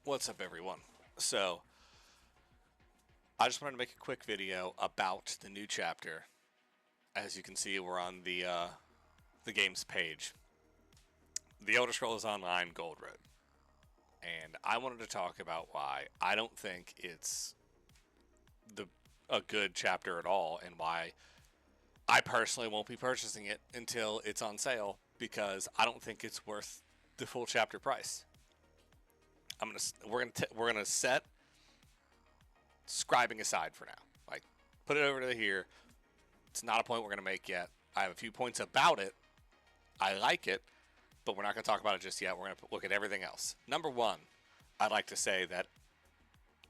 What's up, everyone? So, I just wanted to make a quick video about the new chapter. As you can see, we're on the game's page, the Elder Scrolls Online Gold Road, and I wanted to talk about why I don't think it's the a good chapter at all, and why I personally won't be purchasing it until it's on sale because I don't think it's worth the full chapter price. We're gonna set scribing aside for now. Like, put it over to here. It's not a point we're going to make yet. I have a few points about it. I like it, but we're not going to talk about it just yet. We're going to look at everything else. Number one, I'd like to say that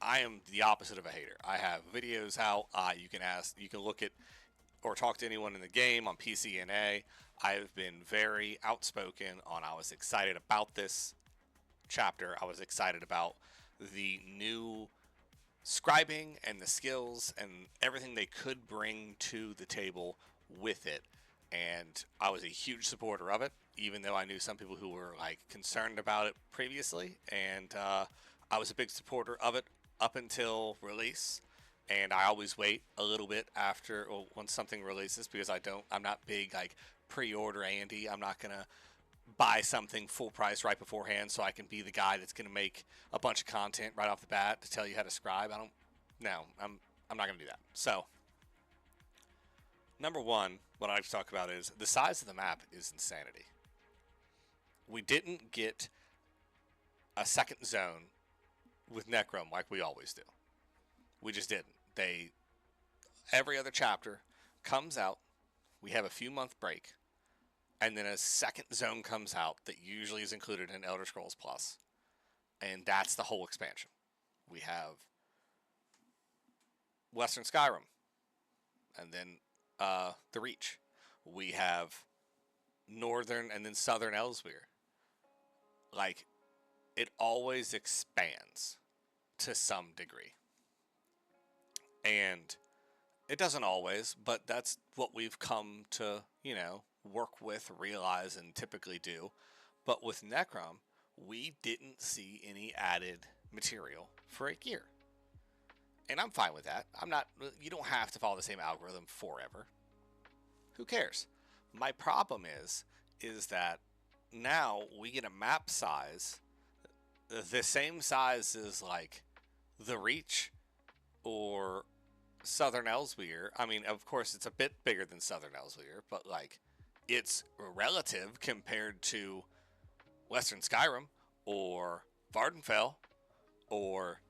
I am the opposite of a hater. I have videos out. You can look at or talk to anyone in the game on PC and A. I have been very outspoken on I was excited about this chapter. I was excited about the new scribing and the skills and everything they could bring to the table with it. And I was a huge supporter of it, even though I knew some people who were like concerned about it previously. And I was a big supporter of it up until release. And I always wait a little bit after or once something releases because I'm not big like pre-order Andy. I'm not gonna buy something full price right beforehand so I can be the guy that's going to make a bunch of content right off the bat to tell you how to scribe. I'm not going to do that. So, number one, what I like to talk about is the size of the map is insanity. We didn't get a second zone with necrom like we always do. We just didn't. Every other chapter comes out. We have a few month break, and then a second zone comes out that usually is included in Elder Scrolls Plus, and that's the whole expansion. We have Western Skyrim, and then the Reach. We have Northern and then Southern Elsewhere. Like, it always expands to some degree, and it doesn't always, but that's what we've come to, work with, realize, and typically do. But with Necrom, we didn't see any added material for a year. And I'm fine with that. You don't have to follow the same algorithm forever. Who cares? My problem is that now we get a map size, the same size as like the Reach or Southern Elsewhere. I mean, of course, it's a bit bigger than Southern Elsewhere, but like, it's relative compared to Western Skyrim or Vardenfell or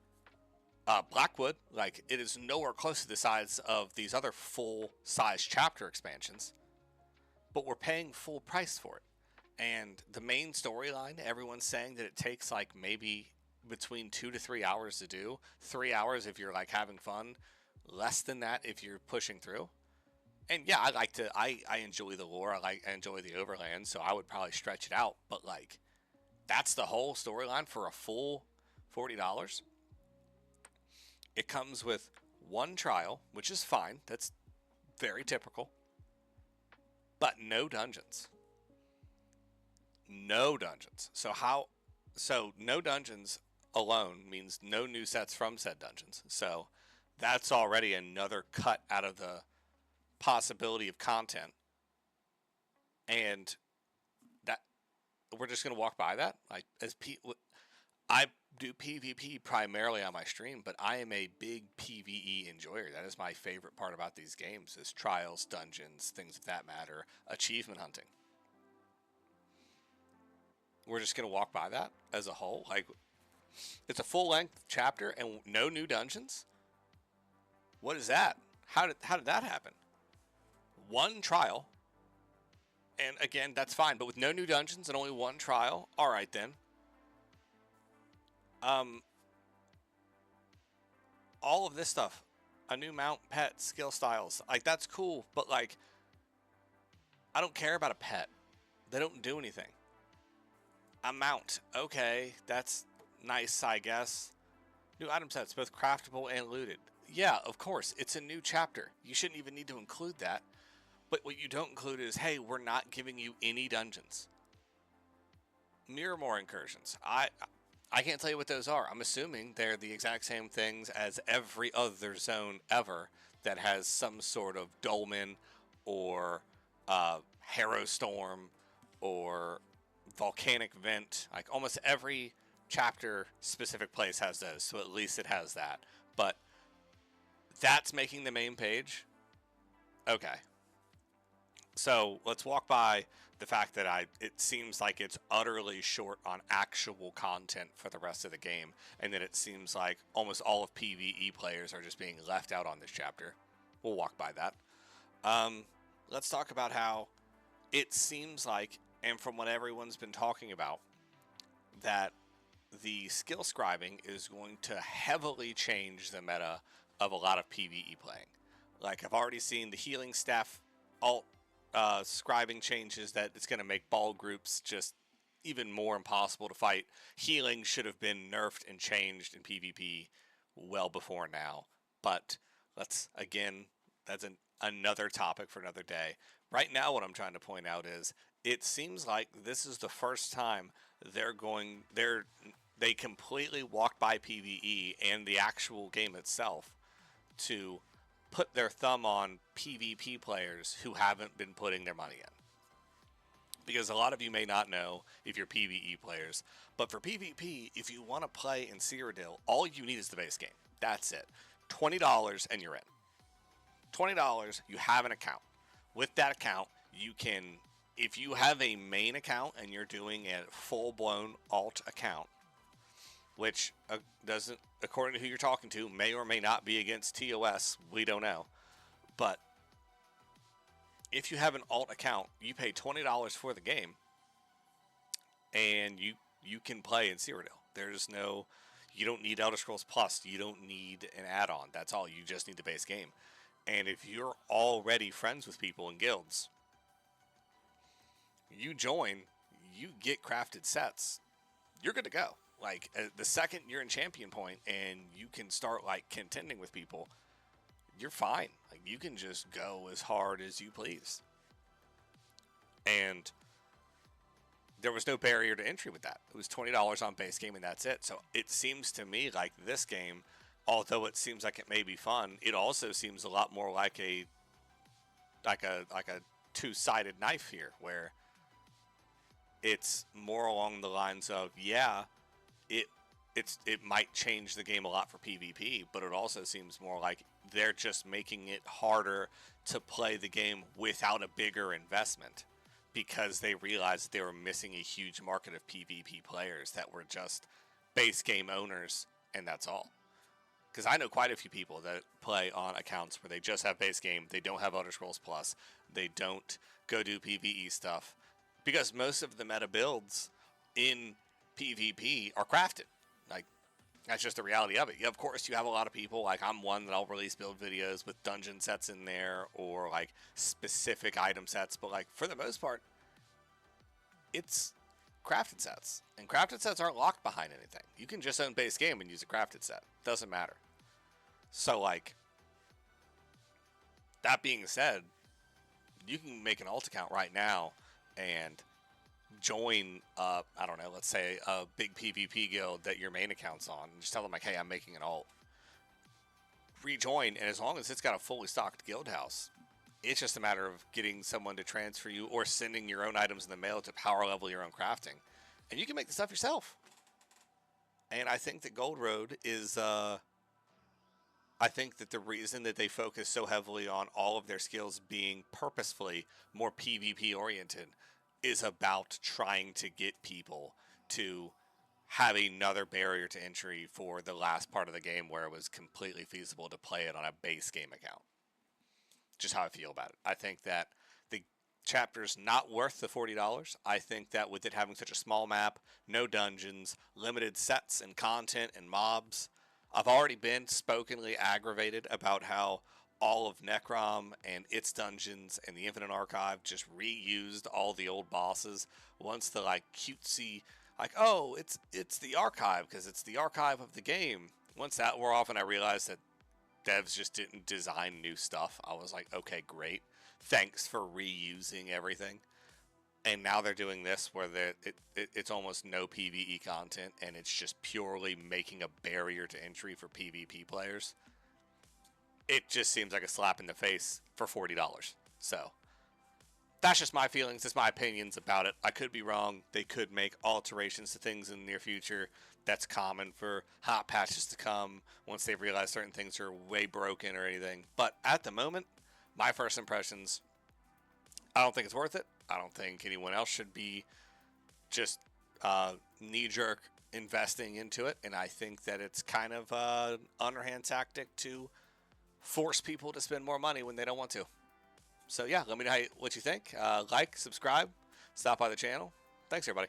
Blackwood. Like, it is nowhere close to the size of these other full-size chapter expansions, but we're paying full price for it. And the main storyline, everyone's saying that it takes like maybe between 2 to 3 hours to do. 3 hours if you're like having fun, less than that if you're pushing through. And yeah, I enjoy the lore. I enjoy the overland, so I would probably stretch it out. But like, that's the whole storyline for a full $40. It comes with one trial, which is fine. That's very typical. But no dungeons. No dungeons. So no dungeons alone means no new sets from said dungeons. So that's already another cut out of the possibility of content, and that we're just going to walk by that. Like, I do PvP primarily on my stream, but I am a big PvE enjoyer. That is my favorite part about these games: is trials, dungeons, things of that matter, achievement hunting. We're just going to walk by that as a whole. Like, it's a full-length chapter and no new dungeons. What is that? How did that happen? One trial, and again, that's fine, but with no new dungeons and only one trial, all right then. All of this stuff, a new mount, pet, skill styles, like, that's cool, but like, I don't care about a pet. They don't do anything. A mount, okay, that's nice, I guess. New item sets, both craftable and looted. Yeah, of course, it's a new chapter. You shouldn't even need to include that. But what you don't include is, hey, we're not giving you any dungeons. Mirrormore incursions. I can't tell you what those are. I'm assuming they're the exact same things as every other zone ever that has some sort of dolmen or harrow storm or volcanic vent. Like almost every chapter specific place has those, so at least it has that. But that's making the main page. Okay. So let's walk by the fact that it seems like it's utterly short on actual content for the rest of the game, and that it seems like almost all of PvE players are just being left out on this chapter. We'll walk by that. Let's talk about how it seems like, and from what everyone's been talking about, that the skill scribing is going to heavily change the meta of a lot of PvE playing. Like, I've already seen the healing staff alt scribing changes that it's going to make ball groups just even more impossible to fight. Healing should have been nerfed and changed in PvP well before now. But that's another topic for another day. Right now, what I'm trying to point out is it seems like this is the first time they completely walked by PvE and the actual game itself to put their thumb on PvP players who haven't been putting their money in. Because a lot of you may not know if you're PvE players, but for PvP, if you want to play in Cyrodiil, all you need is the base game. That's it. $20 and you're in. $20, you have an account. With that account, you can, if you have a main account and you're doing a full-blown alt account, which doesn't, according to who you're talking to, may or may not be against TOS. We don't know. But if you have an alt account, you pay $20 for the game, and you can play in Cyrodiil. You don't need Elder Scrolls Plus. You don't need an add-on. That's all. You just need the base game. And if you're already friends with people in guilds, you join, you get crafted sets, you're good to go. Like, the second you're in champion point and you can start, like, contending with people, you're fine. Like, you can just go as hard as you please. And there was no barrier to entry with that. It was $20 on base game and that's it. So it seems to me like this game, although it seems like it may be fun, it also seems a lot more like a two-sided knife here, where it's more along the lines of, yeah, it might change the game a lot for PvP, but it also seems more like they're just making it harder to play the game without a bigger investment, because they realized they were missing a huge market of PvP players that were just base game owners, and that's all. Because I know quite a few people that play on accounts where they just have base game, they don't have Elder Scrolls Plus, they don't go do PvE stuff, because most of the meta builds in PvP are crafted. Like, that's just the reality of it. Of course, you have a lot of people, like I'm one, that I'll release build videos with dungeon sets in there or like specific item sets, but like for the most part, it's crafted sets. And crafted sets aren't locked behind anything. You can just own base game and use a crafted set. Doesn't matter. So like, that being said, you can make an alt account right now and join, I don't know, let's say a big PvP guild that your main account's on, and just tell them like, hey, I'm making an alt. Rejoin, and as long as it's got a fully stocked guild house, it's just a matter of getting someone to transfer you or sending your own items in the mail to power level your own crafting, and you can make the stuff yourself. And I think that Gold Road is, I think that the reason that they focus so heavily on all of their skills being purposefully more PvP oriented is about trying to get people to have another barrier to entry for the last part of the game where it was completely feasible to play it on a base game account. Just how I feel about it. I think that the chapter's not worth the $40. I think that with it having such a small map, no dungeons, limited sets and content and mobs, I've already been spokenly aggravated about how all of Necrom and its dungeons and the Infinite Archive just reused all the old bosses. Once the like cutesy, like, oh, it's the archive because it's the archive of the game. Once that wore off and I realized that devs just didn't design new stuff, I was like, okay, great. Thanks for reusing everything. And now they're doing this where it's almost no PvE content, and it's just purely making a barrier to entry for PvP players. It just seems like a slap in the face for $40. So that's just my feelings. That's my opinions about it. I could be wrong. They could make alterations to things in the near future. That's common for hot patches to come once they realize certain things are way broken or anything. But at the moment, my first impressions, I don't think it's worth it. I don't think anyone else should be just knee-jerk investing into it. And I think that it's kind of an underhand tactic to force people to spend more money when they don't want to. So yeah, let me know what you think. Like, subscribe, stop by the channel. Thanks, everybody.